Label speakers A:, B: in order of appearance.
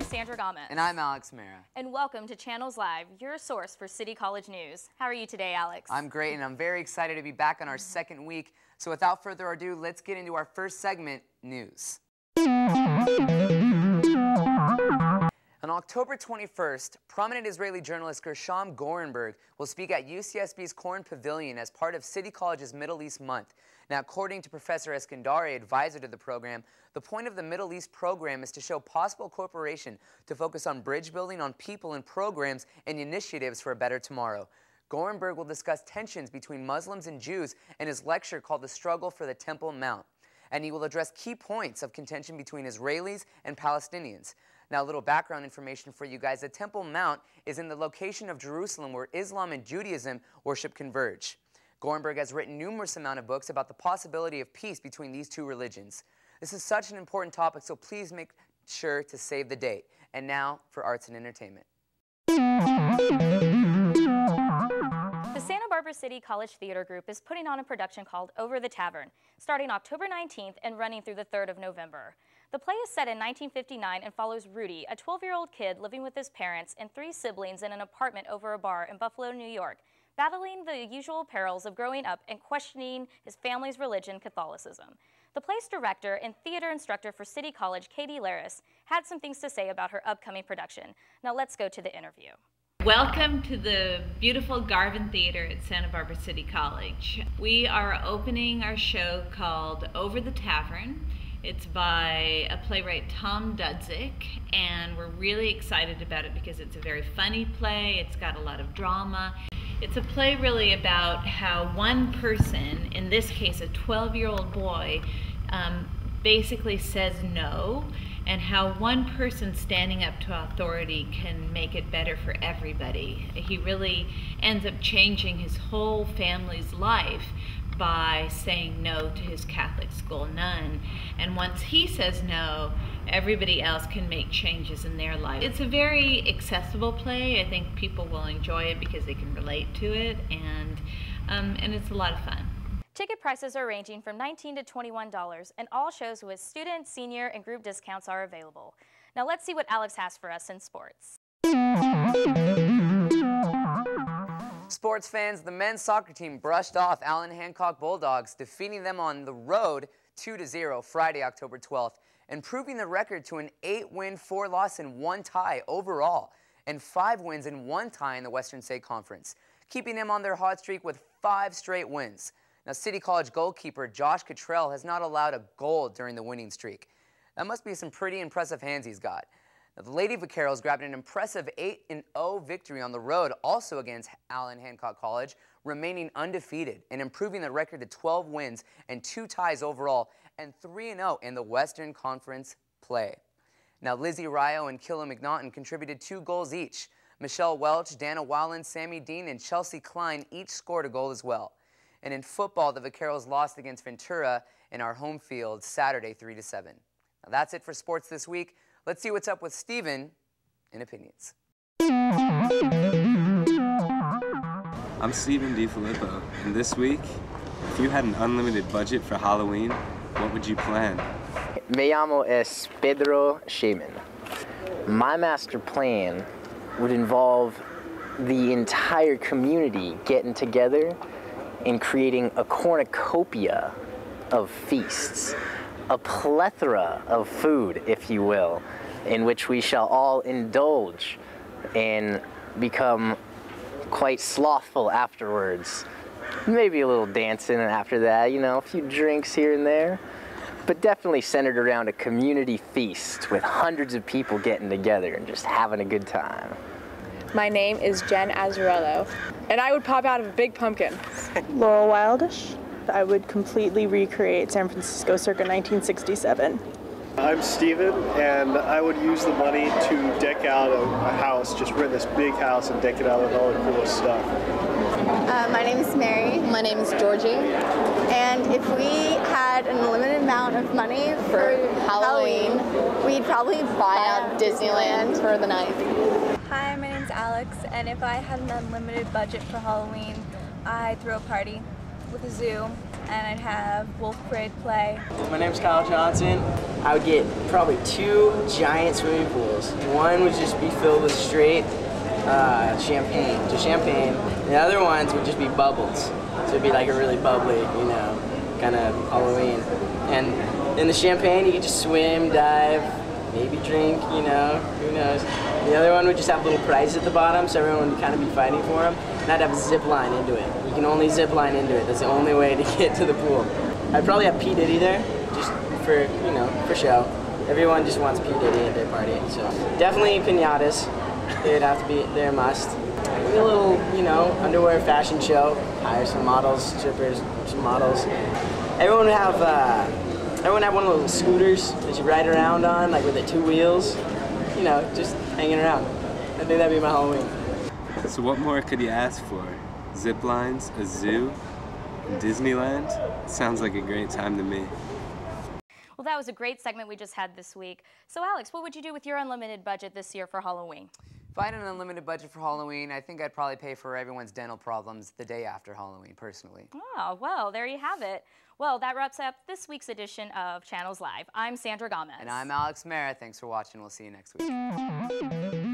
A: Sandra Gamez.
B: And I'm Mehra.
A: And welcome to Channels Live, your source for City College news. How are you today, Alex?
B: I'm great, and I'm very excited to be back on our second week. So without further ado, let's get into our first segment, news. On October 21st, prominent Israeli journalist Gershom Gorenberg will speak at UCSB's Corn Pavilion as part of City College's Middle East Month. Now, according to Professor Eskandari, advisor to the program, the point of the Middle East program is to show possible cooperation to focus on bridge building on people and programs and initiatives for a better tomorrow. Gorenberg will discuss tensions between Muslims and Jews in his lecture called The Struggle for the Temple Mount. And he will address key points of contention between Israelis and Palestinians. Now, a little background information for you guys. The Temple Mount is in the location of Jerusalem where Islam and Judaism worship converge. Gorenberg has written numerous amount of books about the possibility of peace between these two religions. This is such an important topic, so please make sure to save the date. And now for arts and entertainment.
A: The Santa Barbara City College Theater Group is putting on a production called Over the Tavern, starting October 19th and running through the 3rd of November. The play is set in 1959 and follows Rudy, a 12-year-old kid living with his parents and 3 siblings in an apartment over a bar in Buffalo, New York, battling the usual perils of growing up and questioning his family's religion, Catholicism. The play's director and theater instructor for City College, Katie Laris, had some things to say about her upcoming production. Now let's go to the interview.
C: Welcome to the beautiful Garvin Theater at Santa Barbara City College. We are opening our show called Over the Tavern. It's by a playwright, Tom Dudzik, and we're really excited about it because it's a very funny play. It's got a lot of drama. It's a play really about how one person, in this case a 12-year-old boy, basically says no, and how one person standing up to authority can make it better for everybody. He really ends up changing his whole family's life by saying no to his Catholic school nun. And once he says no, everybody else can make changes in their life. It's a very accessible play. I think people will enjoy it because they can relate to it, and it's a lot of fun.
A: Ticket prices are ranging from $19 to $21, and all shows with student, senior, and group discounts are available. Now let's see what Alex has for us in sports.
B: Sports fans, the men's soccer team brushed off Allen Hancock Bulldogs, defeating them on the road 2-0 Friday, October 12th, improving the record to an 8-win, 4-loss, and 1 tie overall, and 5 wins and 1 tie in the Western State Conference, keeping them on their hot streak with 5 straight wins. Now, City College goalkeeper Josh Cottrell has not allowed a goal during the winning streak. That must be some pretty impressive hands he's got. Now, the Lady Vaqueros grabbed an impressive 8-0 victory on the road, also against Allen Hancock College, remaining undefeated and improving the record to 12 wins and 2 ties overall, and 3-0 in the Western Conference play. Now, Lizzie Ryo and Killa McNaughton contributed 2 goals each. Michelle Welch, Dana Wallen, Sammy Dean, and Chelsea Klein each scored a goal as well. And in football, the Vaqueros lost against Ventura in our home field Saturday 3-7. Now, that's it for sports this week. Let's see what's up with Steven in opinions.
D: I'm Steven DiFilippo, and this week, if you had an unlimited budget for Halloween, what would you plan?
E: Me llamo es Pedro Shaman. My master plan would involve the entire community getting together and creating a cornucopia of feasts, a plethora of food, if you will, in which we shall all indulge and become quite slothful afterwards. Maybe a little dancing after that, you know, a few drinks here and there, but definitely centered around a community feast with hundreds of people getting together and just having a good time.
F: My name is Jen Azzarello, and I would pop out of a big pumpkin.
G: Laurel Wildish. I would completely recreate San Francisco circa 1967.
H: I'm Steven, and I would use the money to deck out a house, just rent this big house and deck it out with all the coolest stuff.
I: My name is Mary. My name is Georgie. And if we had an unlimited amount of money for Halloween, we'd probably buy out Disneyland for the night.
J: Hi, my name's Alex, and if I had an unlimited budget for Halloween, I'd throw a party. with a zoo, and I'd have Wolf Parade play.
K: My name's Kyle Johnson. I would get probably 2 giant swimming pools. One would just be filled with straight champagne, just champagne. The other ones would just be bubbles. So it'd be like a really bubbly, you know, kind of Halloween. And in the champagne, you could just swim, dive, maybe drink, you know, who knows. The other one would just have little prizes at the bottom, so everyone would kind of be fighting for them. And I'd have a zip line into it. You can only zip line into it. That's the only way to get to the pool. I'd probably have P. Diddy there, just for, you know, for show. Everyone just wants P. Diddy at their party, so definitely pinatas. They'd have to be, they're a must. Maybe a little, you know, underwear fashion show. Hire some models, strippers, some models. Everyone would have one of those scooters that you ride around on, like with the 2 wheels. You know, just hanging around. I think that'd be my Halloween.
D: So what more could you ask for? Zip lines, a zoo, Disneyland? Sounds like a great time to me.
A: Well, that was a great segment we just had this week. So Alex, what would you do with your unlimited budget this year for Halloween?
B: If I had an unlimited budget for Halloween, I think I'd probably pay for everyone's dental problems the day after Halloween, personally.
A: Oh, well, there you have it. Well, that wraps up this week's edition of Channels Live. I'm Sandra Gamez.
B: And I'm Alex Mehra. Thanks for watching. We'll see you next week.